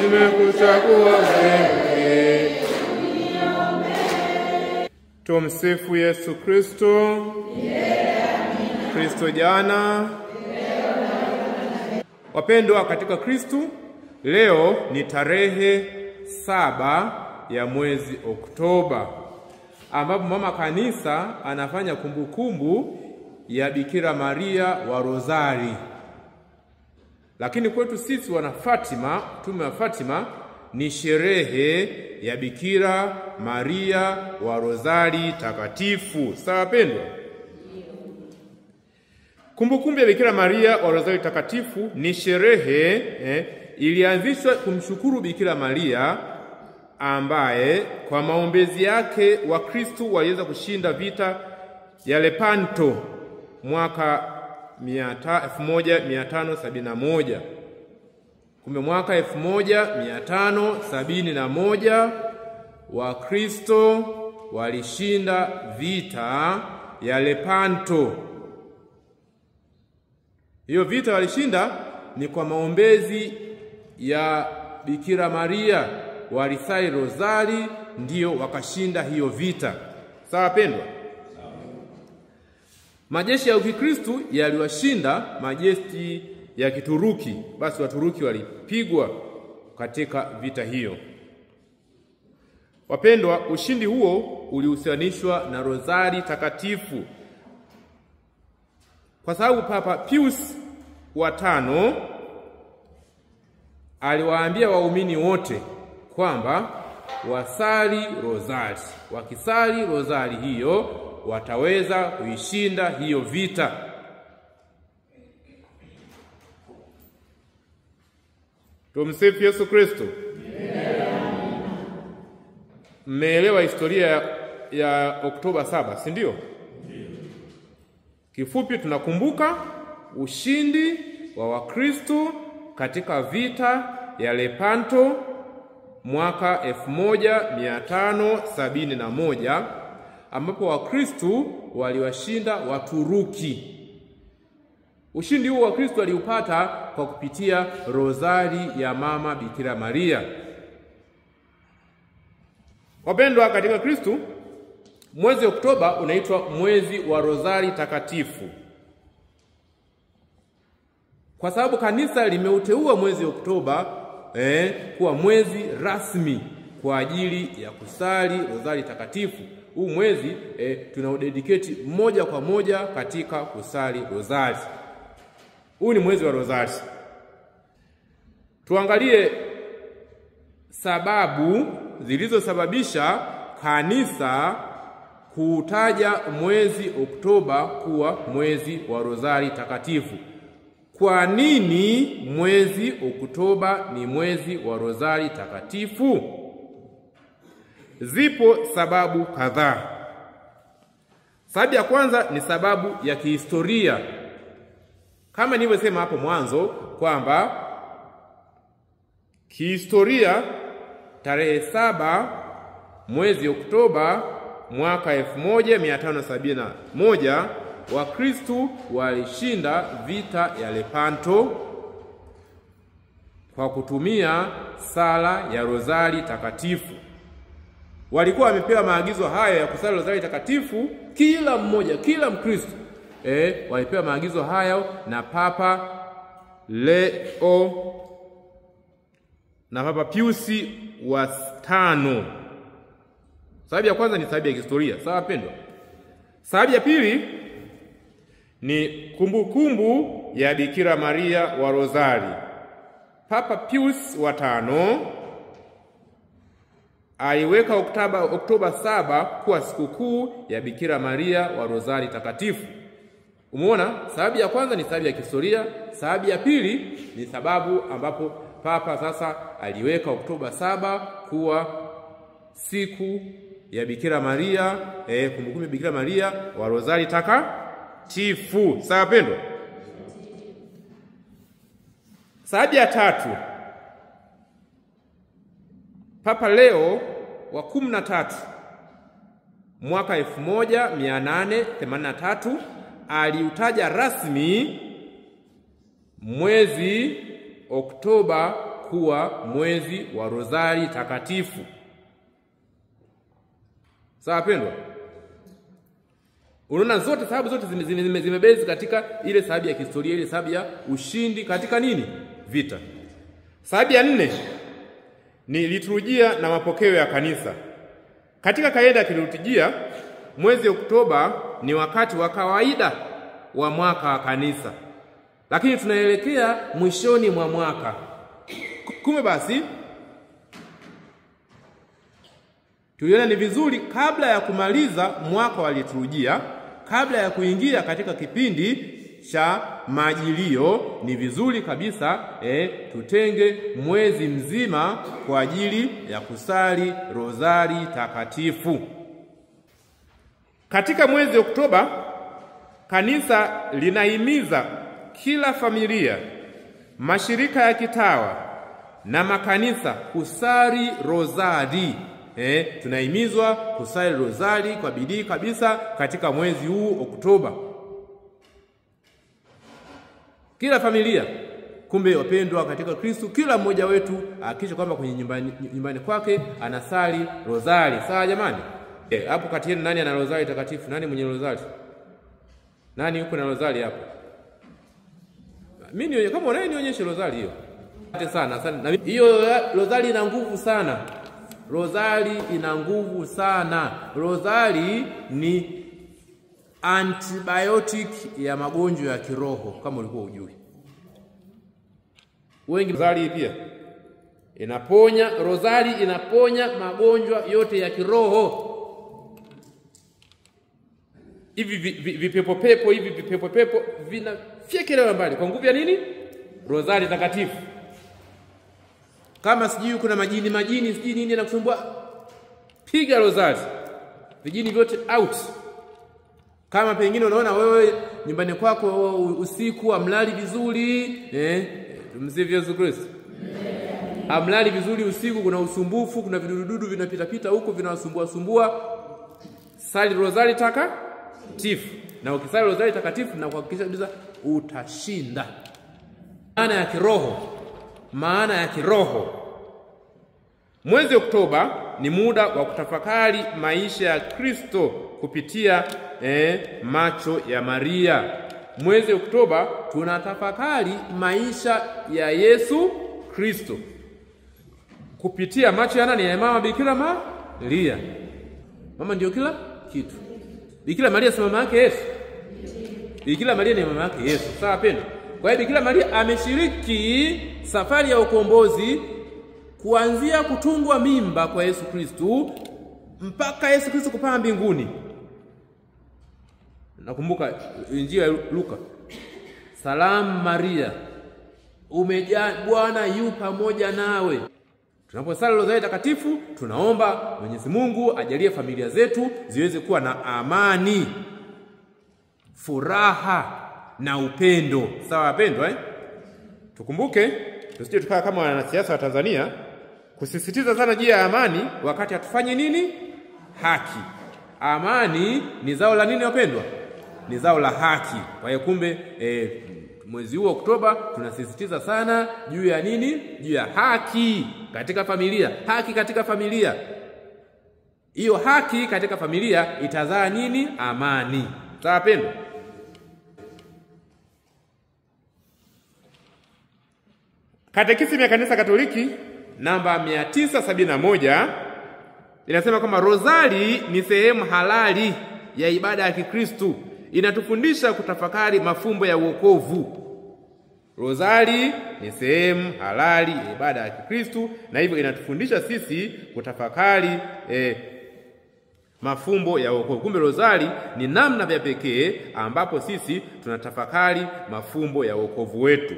nimekuchagua wewe. Tumsifu Yesu Kristo. Kristo jana. Wapendwa katika Kristo, leo ni tarehe 7 ya mwezi Oktoba, ambapo mama kanisa anafanya kumbukumbu ya Bikira Maria wa Rozari. Lakini kwetu sisi wana Fatima, tume wa Fatima, ni sherehe ya Bikira Maria wa Rozari takatifu. Sawa pendwa? Kumbukumbu ya Bikira Maria wa Rozari takatifu ni sherehe ilianzishwa kumshukuru Bikira Maria ambaye kwa maombezi yake Wakristo waliweza kushinda vita ya Lepanto mwaka 1571. Kumbe mwaka 1571 Wakristo walishinda vita ya Lepanto. Hiyo vita walishinda ni kwa maombezi ya Bikira Maria walisali rozari, ndio wakashinda hiyo vita. Sawa pendwa? Majeshi ya Ukristo yaliwashinda majeshi ya Kituruki, basi Waturuki walipigwa katika vita hiyo. Wapendwa, ushindi huo ulihusianishwa na rozari takatifu, kwa sababu Papa Pius wa 5 aliwaambia waumini wote kwamba wasali rozari. Wakisali rozari hiyo wataweza kuishinda hiyo vita. Tumsifu Yesu Kristo. Mmeelewa historia ya Oktoba 7, si ndio? Kifupi tunakumbuka ushindi wa Wakristo katika vita ya Lepanto mwaka 1571, ambapo Wakristo waliwashinda Waturuki. Ushindi huu Wakristo waliupata kwa kupitia rozari ya mama Bikira Maria. Wapendwa katika Kristo, mwezi Oktoba unaitwa mwezi wa rozari takatifu kwa sababu kanisa limeuteua mwezi Oktoba kuwa mwezi rasmi kwa ajili ya kusali rozari takatifu. Huu mwezi tunaudedicate moja kwa moja katika kusali rozari. Huu ni mwezi wa rozari. Tuangalie sababu zilizosababisha kanisa kuutaja mwezi Oktoba kuwa mwezi wa rozari takatifu. Kwa nini mwezi Oktoba ni mwezi wa rozari takatifu? Zipo sababu kadhaa. Sababu ya kwanza ni sababu ya kihistoria. Kama nilivyosema hapo mwanzo kwamba kihistoria tarehe 7 mwezi Oktoba mwaka 1571 Wakristo walishinda vita ya Lepanto kwa kutumia sala ya rozari takatifu. Walikuwa wamepewa maagizo haya ya kusali rozari takatifu, kila mmoja, kila Mkristo walipewa maagizo haya na Papa Leo na Papa Pius wa 5. Sababu ya kwanza ni sababu ya historia. Sawa pendwa? Sababu ya pili ni kumbukumbu ya Bikira Maria wa Rozari. Papa Pius wa 5 aliweka Oktoba 7 kuwa sikukuu ya Bikira Maria wa Rozari takatifu. Umeona? Sababu ya kwanza ni sababu ya kihistoria, sababu ya pili ni sababu ambapo Papa sasa aliweka Oktoba 7 kuwa siku ya Bikira Maria, kumbukumbu ya Bikira Maria wa Rozari takatifu. Sawa pendwa? Sababu ya tatu, Papa Leo wa 13 mwaka 1883 aliutaja rasmi mwezi Oktoba kuwa mwezi wa Rozari Takatifu. Sawa pendwa? Unaona zote sababu zote zimebezi katika ile sababu ya kihistoria, ile sababu ya ushindi katika nini? Vita. Sababu ya 4 ni liturujia na mapokeo ya kanisa. Katika kaida ya kiliturujia, mwezi Oktoba ni wakati wa kawaida wa mwaka wa kanisa, lakini tunaelekea mwishoni mwa mwaka. Kumbe basi tuliona ni vizuri kabla ya kumaliza mwaka wa liturujia, kabla ya kuingia katika kipindi cha majilio, ni vizuri kabisa tutenge mwezi mzima kwa ajili ya kusali Rozari Takatifu. Katika mwezi Oktoba, kanisa linahimiza kila familia, mashirika ya kitawa na makanisa kusali rozari. Tunahimizwa kusali rozari kwa bidii kabisa katika mwezi huu Oktoba. Kila familia, kumbe wapendwa katika Kristo, kila mmoja wetu hakikisha kwamba kwenye nyumbani kwake anasali rozari. Sawa jamani? Hapo kati yenu nani ana rozari takatifu? Nani mwenye rozari? Nani yuko na rozari hapo? Mimi kama unaye nionyeshe rozari hiyo. Asante sana, asante. Hiyo rozari ina nguvu sana. Rozari ina nguvu sana. Rozari ni antibiotic ya magonjwa ya kiroho, kama ulikuwa hujui. Wengi rozari pia inaponya, rozari inaponya magonjwa yote ya kiroho. Hivi vipepo pepo vinafyekelewa mbali kwa nguvu ya nini? Rozari Takatifu. Kama sijui kuna majini sijui nini anakusumbua, piga rozari, vijini vyote out. Kama pengine unaona wewe nyumbani kwako usiku amlali vizuri, tumsifu Yesu Kristo. Amlali vizuri usiku, kuna usumbufu, kuna vidududu vinapita huko vinawasumbua, sali rozari takatifu. Na ukisali rozari takatifu na kuhakikisha kabisa utashinda. Maana ya kiroho. Mwezi Oktoba ni muda wa kutafakari maisha ya Kristo kupitia macho ya Maria. Mwezi Oktoba tunatafakari maisha ya Yesu Kristo kupitia macho ya nani? Ya mama Bikira Maria. Mama ndio kila kitu. Bikira Maria si mama yake Yesu? Bikira Maria ni mama yake Yesu. Sawa pendo? Kwa hiyo Bikira Maria ameshiriki safari ya ukombozi kuanzia kutungwa mimba kwa Yesu Kristo mpaka Yesu Kristo kupaa mbinguni. Nakumbuka Injili ya Luka. Salamu Maria, umejaa, Bwana yu pamoja nawe. Tunaposali rozari takatifu, tunaomba Mwenyezi Mungu ajalie familia zetu ziweze kuwa na amani, furaha na upendo. Sawa wapendwa? Tukumbuke tusije tukawa kama wanasiasa wa Tanzania kusisitiza sana juu ya amani wakati hatufanye nini? Haki. Amani ni zao la nini wapendwa? Ni zao la haki. Kwa hiyo kumbe mwezi huu Oktoba tunasisitiza sana juu ya nini? Juu ya haki katika familia. Haki katika familia. Hiyo haki katika familia itazaa nini? Amani. Sawa wapendwa? Katekisimu ya Kanisa Katoliki namba 971 inasema kwamba rozari ni sehemu halali ya ibada ya Kikristo. Inatufundisha kutafakari mafumbo ya wokovu. Rozari ni sehemu halali ya ibada ya Kikristo, na hivyo inatufundisha sisi kutafakari mafumbo ya wokovu. Kumbe rozari ni namna ya pekee ambapo sisi tunatafakari mafumbo ya wokovu wetu.